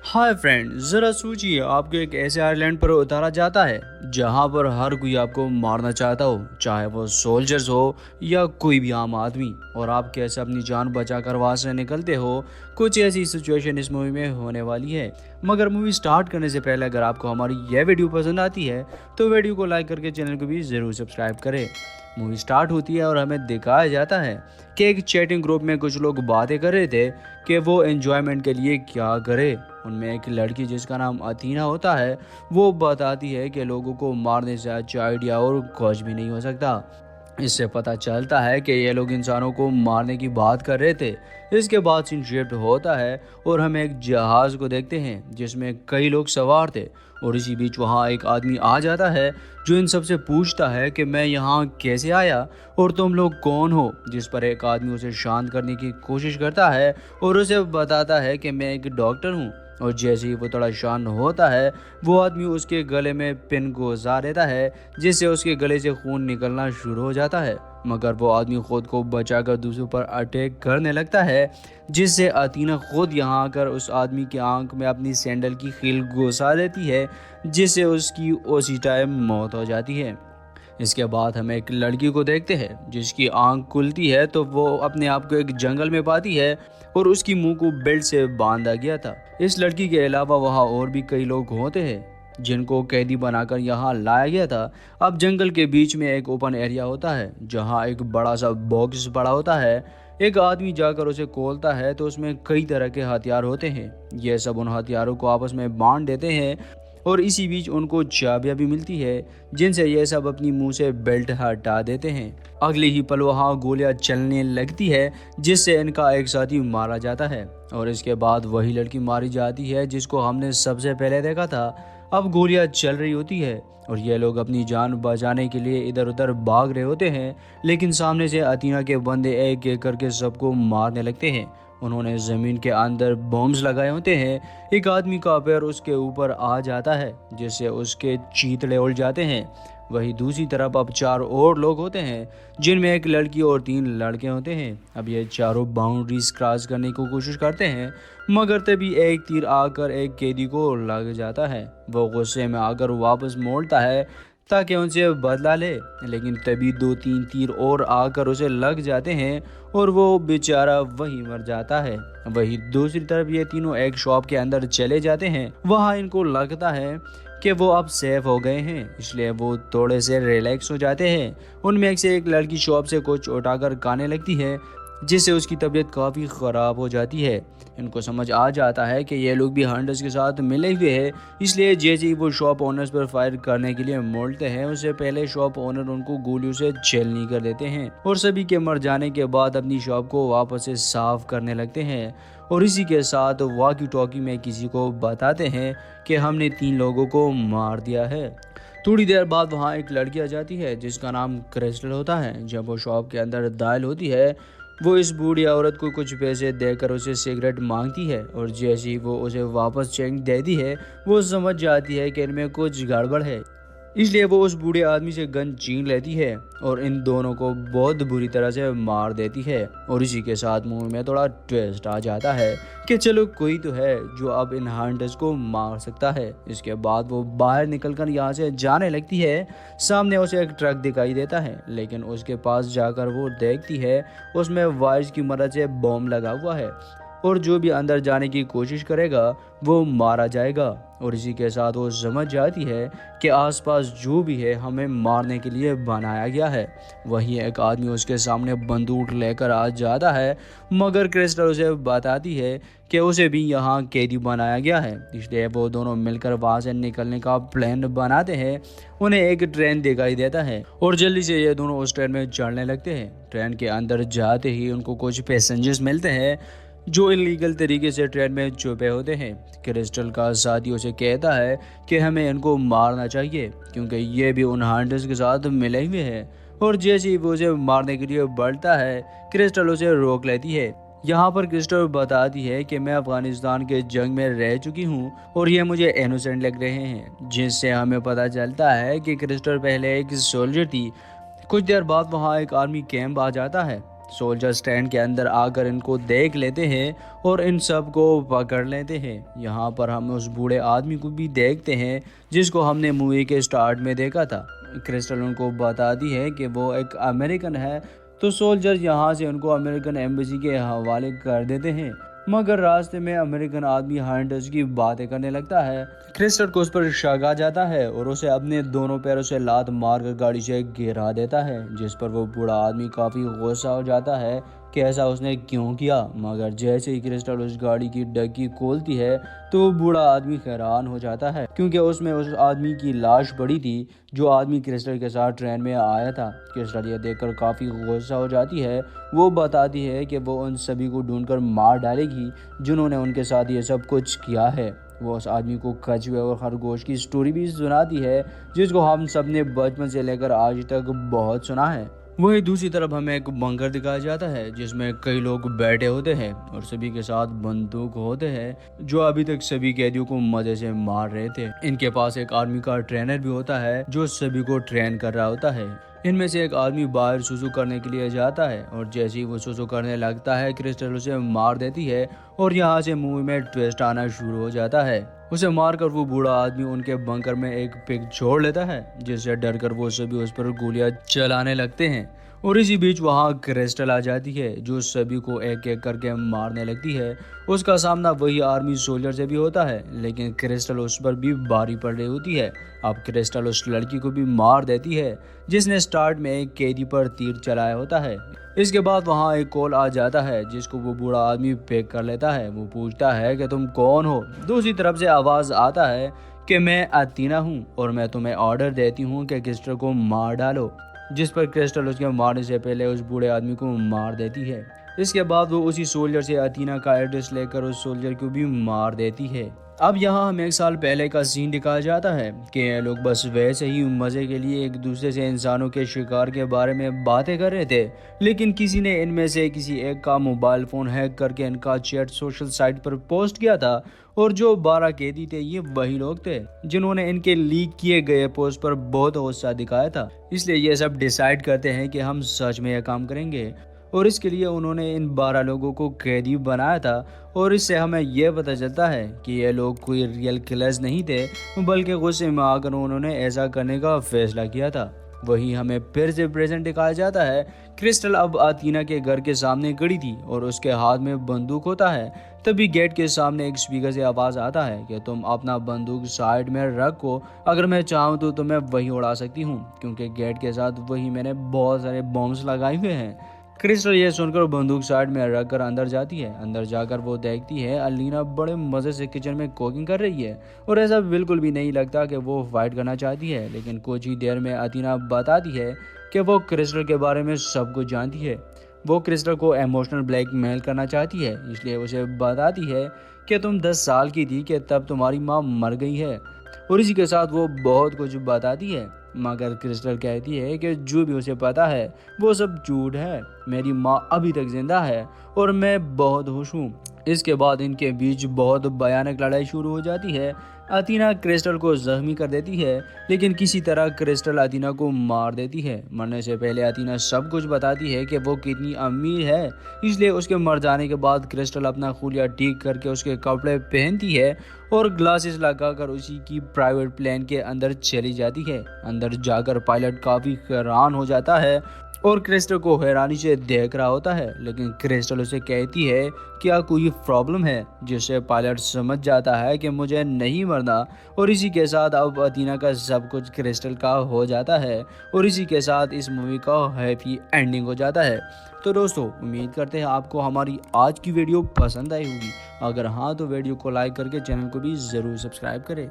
Hi friend, ज़रा सोचिए आपको एक ऐसे आइलैंड पर उतारा जाता है जहां पर हर कोई आपको मारना चाहता हो, चाहे वो सोल्जर्स हो या कोई भी आम आदमी। और आप कैसे अपनी जान बचाकर वहां से निकलते हो। कुछ ऐसी सिचुएशन इस मूवी में होने वाली है। मगर मूवी स्टार्ट करने से पहले अगर आपको हमारी यह वीडियो पसंद आती है तो वीडियो को लाइक करके चैनल को भी ज़रूर सब्सक्राइब करें। मूवी स्टार्ट होती है और हमें दिखाया जाता है कि एक चैटिंग ग्रुप में कुछ लोग बातें कर रहे थे कि वो एंजॉयमेंट के लिए क्या करे। उनमें एक लड़की जिसका नाम अथीना होता है, वो बताती है कि लोगों को मारने से अच्छा आइडिया और कुछ भी नहीं हो सकता। इससे पता चलता है कि ये लोग इंसानों को मारने की बात कर रहे थे। इसके बाद सीन शिफ्ट होता है और हम एक जहाज को देखते हैं जिसमें कई लोग सवार थे। और इसी बीच वहाँ एक आदमी आ जाता है जो इन सबसे पूछता है कि मैं यहाँ कैसे आया और तुम लोग कौन हो। जिस पर एक आदमी उसे शांत करने की कोशिश करता है और उसे बताता है कि मैं एक डॉक्टर हूँ। और जैसे ही वो थोड़ा शांत होता है, वो आदमी उसके गले में पिन घुसा देता है जिससे उसके गले से खून निकलना शुरू हो जाता है। मगर वो आदमी खुद को बचाकर दूसरों पर अटैक करने लगता है, जिससे अतीना खुद यहाँ आकर उस आदमी की आंख में अपनी सैंडल की कील घुसा देती है, जिससे उसकी उसी टाइम मौत हो जाती है। इसके बाद हम एक लड़की को देखते हैं जिसकी आंख खुलती है तो वो अपने आप को एक जंगल में पाती है और उसकी मुंह को बेल्ट से बांधा गया था। इस लड़की के अलावा वहाँ और भी कई लोग होते हैं जिनको कैदी बनाकर यहाँ लाया गया था। अब जंगल के बीच में एक ओपन एरिया होता है जहाँ एक बड़ा सा बॉक्स पड़ा होता है। एक आदमी जाकर उसे खोलता है तो उसमें कई तरह के हथियार होते हैं। ये सब उन हथियारों को आपस में बांट देते हैं और इसी बीच उनको चाबियां भी मिलती है जिनसे ये सब अपनी मुंह से बेल्ट हटा देते हैं। अगले ही पल वहाँ गोलियां चलने लगती है जिससे इनका एक साथी मारा जाता है। और इसके बाद वही लड़की मारी जाती है जिसको हमने सबसे पहले देखा था। अब गोलियां चल रही होती है और ये लोग अपनी जान बचाने के लिए इधर उधर भाग रहे होते हैं, लेकिन सामने से अतीना के बंदे एक एक करके सबको मारने लगते हैं। उन्होंने जमीन के अंदर बॉम्ब्स लगाए होते हैं। एक आदमी का पैर उसके ऊपर आ जाता है जिससे उसके चीथड़े उड़ जाते हैं। वहीं दूसरी तरफ अब चार और लोग होते हैं जिनमें एक लड़की और तीन लड़के होते हैं। अब ये चारों बाउंड्रीज क्रॉस करने की कोशिश करते हैं, मगर तभी एक तीर आकर एक कैदी को लग जाता है। वो गुस्से में आकर वापस मोड़ता है ताकि उनसे बदला ले, लेकिन तभी दो तीन तीर और आकर उसे लग जाते हैं और वो बेचारा वहीं मर जाता है। वहीं दूसरी तरफ ये तीनों एक शॉप के अंदर चले जाते हैं। वहाँ इनको लगता है कि वो अब सेफ हो गए हैं, इसलिए वो थोड़े से रिलैक्स हो जाते हैं। उनमें से एक लड़की शॉप से कुछ उठाकर खाने लगती है जिससे उसकी तबीयत काफ़ी ख़राब हो जाती है। इनको समझ आ जाता है कि ये लोग भी हंटर्स के साथ मिले हुए हैं, इसलिए जैसे ही वो शॉप ओनर्स पर फायर करने के लिए मोड़ते हैं उससे पहले शॉप ओनर उनको गोलियों से छेलनी कर देते हैं और सभी के मर जाने के बाद अपनी शॉप को वापस से साफ करने लगते हैं। और इसी के साथ वॉकी टॉकी में किसी को बताते हैं कि हमने तीन लोगों को मार दिया है। थोड़ी देर बाद वहाँ एक लड़की आ जाती है जिसका नाम क्रिस्टल होता है। जब वो शॉप के अंदर दाखिल होती है, वो इस बूढ़ी औरत को कुछ पैसे देकर उसे सिगरेट मांगती है और जैसे ही वो उसे वापस चेक देती है, वो समझ जाती है कि इनमें कुछ गड़बड़ है, इसलिए वो उस बूढ़े आदमी से गन छीन लेती है और इन दोनों को बहुत बुरी तरह से मार देती है। और इसी के साथ मूवी में थोड़ा ट्विस्ट आ जाता है कि चलो कोई तो है जो अब इन हंटर्स को मार सकता है। इसके बाद वो बाहर निकलकर यहाँ से जाने लगती है। सामने उसे एक ट्रक दिखाई देता है, लेकिन उसके पास जाकर वो देखती है उसमें वायर्स की मदद से बॉम्ब लगा हुआ है और जो भी अंदर जाने की कोशिश करेगा वो मारा जाएगा। और इसी के साथ वो समझ जाती है कि आसपास जो भी है हमें मारने के लिए बनाया गया है। वहीं एक आदमी उसके सामने बंदूक लेकर आ जाता है, मगर क्रिस्टल उसे बताती है कि उसे भी यहाँ कैदी बनाया गया है, इसलिए वो दोनों मिलकर वहाँ से निकलने का प्लान बनाते हैं। उन्हें एक ट्रेन दिखाई देता है और जल्दी से ये दोनों उस ट्रेन में चढ़ने लगते हैं। ट्रेन के अंदर जाते ही उनको कुछ पैसेंजर्स मिलते हैं जो इलीगल तरीके से ट्रेन में छुपे होते हैं। क्रिस्टल का साथी उसे कहता है कि हमें इनको मारना चाहिए क्योंकि ये भी उन हंटर्स के साथ मिले हुए हैं। और जैसे ही वो उसे मारने के लिए बढ़ता है, क्रिस्टल उसे रोक लेती है। यहाँ पर क्रिस्टल बताती है कि मैं अफगानिस्तान के जंग में रह चुकी हूँ और ये मुझे इनोसेंट लग रहे हैं, जिससे हमें पता चलता है कि क्रिस्टल पहले एक सोल्जर थी। कुछ देर बाद वहाँ एक आर्मी कैंप आ जाता है सोल्जर स्टैंड के अंदर आकर इनको देख लेते हैं और इन सब को पकड़ लेते हैं। यहाँ पर हम उस बूढ़े आदमी को भी देखते हैं जिसको हमने मूवी के स्टार्ट में देखा था। क्रिस्टल उनको बताती है कि वो एक अमेरिकन है, तो सोल्जर यहाँ से उनको अमेरिकन एम्बेसी के हवाले कर देते हैं। मगर रास्ते में अमेरिकन आदमी हंटर्स की बातें करने लगता है। क्रिस्टल को उस पर शक आ जाता है और उसे अपने दोनों पैरों से लात मारकर गाड़ी से गिरा देता है, जिस पर वो बूढ़ा आदमी काफ़ी गुस्सा हो जाता है कि ऐसा उसने क्यों किया। मगर जैसे ही क्रिस्टल उस गाड़ी की डिग्गी खोलती है तो वो बूढ़ा आदमी हैरान हो जाता है, क्योंकि उसमें उस आदमी की लाश पड़ी थी जो आदमी क्रिस्टल के साथ ट्रेन में आया था। क्रिस्टल ये देखकर काफ़ी गुस्सा हो जाती है। वो बताती है कि वो उन सभी को ढूंढकर मार डालेगी जिन्होंने उनके साथ ये सब कुछ किया है। वो उस आदमी को कछुए और खरगोश की स्टोरी भी सुनाती है, जिसको हम सब ने बचपन से लेकर आज तक बहुत सुना है। वहीं दूसरी तरफ हमें एक बंकर दिखाया जाता है जिसमें कई लोग बैठे होते हैं और सभी के साथ बंदूक होते हैं जो अभी तक सभी कैदियों को मजे से मार रहे थे। इनके पास एक आर्मी का ट्रेनर भी होता है जो सभी को ट्रेन कर रहा होता है। इनमें से एक आदमी बाहर सुसु करने के लिए जाता है और जैसे ही वो सुसु करने लगता है क्रिस्टल उसे मार देती है और यहाँ से मूवी में ट्विस्ट आना शुरू हो जाता है। उसे मारकर वो बूढ़ा आदमी उनके बंकर में एक पिग छोड़ लेता है, जिससे डरकर वो सभी उस पर गोलियां चलाने लगते हैं। और इसी बीच वहाँ क्रिस्टल आ जाती है जो सभी को एक एक करके मारने लगती है। उसका सामना वही आर्मी सोल्जर से भी होता है, लेकिन क्रिस्टल उस पर भी भारी पड़ रही होती है। अब क्रिस्टल उस लड़की को भी मार देती है जिसने स्टार्ट में एक कैदी पर तीर चलाया होता है। इसके बाद वहाँ एक कॉल आ जाता है जिसको वो बूढ़ा आदमी पिक कर लेता है। वो पूछता है कि तुम कौन हो। दूसरी तरफ से आवाज़ आता है कि मैं अतीना हूँ और मैं तुम्हें ऑर्डर देती हूँ कि क्रिस्टल को मार डालो, जिस पर क्रिस्टल उसके मारने से पहले उस बूढ़े आदमी को मार देती है। इसके बाद वो उसी सोल्जर से अतीना का एड्रेस लेकर उस सोल्जर को भी मार देती है। अब यहाँ हमें 1 साल पहले का सीन दिखाया जाता है कि ये लोग बस वैसे ही मज़े के लिए एक दूसरे से इंसानों के शिकार के बारे में बातें कर रहे थे, लेकिन किसी ने इनमें से किसी एक का मोबाइल फ़ोन हैक करके इनका चैट सोशल साइट पर पोस्ट किया था और जो 12 कैदी थे ये वही लोग थे जिन्होंने इनके लीक किए गए पोस्ट पर बहुत गुस्सा दिखाया था। इसलिए ये सब डिसाइड करते हैं कि हम सच में यह काम करेंगे और इसके लिए उन्होंने इन 12 लोगों को कैदी बनाया था। और इससे हमें यह पता चलता है कि ये लोग कोई रियल किलर्स नहीं थे, बल्कि गुस्से में आकर उन्होंने ऐसा करने का फैसला किया था। वही हमें फिर से प्रेजेंट दिखाया जाता है। क्रिस्टल अब अतीना के घर के सामने खड़ी थी और उसके हाथ में बंदूक होता है। तभी गेट के सामने एक स्पीकर से आवाज़ आता है कि तुम अपना बंदूक साइड में रखो, अगर मैं चाहूँ तो मैं वही उड़ा सकती हूँ, क्योंकि गेट के साथ वही मैंने बहुत सारे बॉम्ब्स लगाए हुए हैं। क्रिस्टल ये सुनकर बंदूक साइड में रखकर अंदर जाती है। अंदर जाकर वो देखती है अलीना बड़े मज़े से किचन में कुकिंग कर रही है और ऐसा बिल्कुल भी नहीं लगता कि वो फाइट करना चाहती है। लेकिन कुछ ही देर में अतीना बताती है कि वो क्रिस्टल के बारे में सब कुछ जानती है। वो क्रिस्टल को इमोशनल ब्लैकमेल करना चाहती है, इसलिए उसे बताती है कि तुम 10 साल की थी कि तब तुम्हारी माँ मर गई है। और इसी के साथ वो बहुत कुछ बताती है, मगर क्रिस्टल कहती है कि जो भी उसे पता है वो सब झूठ है। मेरी माँ अभी तक जिंदा है और मैं बहुत खुश हूँ। इसके बाद इनके बीच बहुत भयानक लड़ाई शुरू हो जाती है। अतीना क्रिस्टल को जख्मी कर देती है, लेकिन किसी तरह क्रिस्टल अतीना को मार देती है। मरने से पहले अतीना सब कुछ बताती है कि वो कितनी अमीर है, इसलिए उसके मर जाने के बाद क्रिस्टल अपना खुलिया ठीक करके उसके कपड़े पहनती है और ग्लासेस लगाकर उसी की प्राइवेट प्लेन के अंदर चली जाती है। अंदर जाकर पायलट काफ़ी हैरान हो जाता है और क्रिस्टल को हैरानी से देख रहा होता है, लेकिन क्रिस्टल उसे कहती है क्या कोई प्रॉब्लम है, जिससे पायलट समझ जाता है कि मुझे नहीं मरना। और इसी के साथ अब अतीना का सब कुछ क्रिस्टल का हो जाता है और इसी के साथ इस मूवी का हैप्पी एंडिंग हो जाता है। तो दोस्तों, उम्मीद करते हैं आपको हमारी आज की वीडियो पसंद आई होगी। अगर हाँ तो वीडियो को लाइक करके चैनल को भी ज़रूर सब्सक्राइब करें।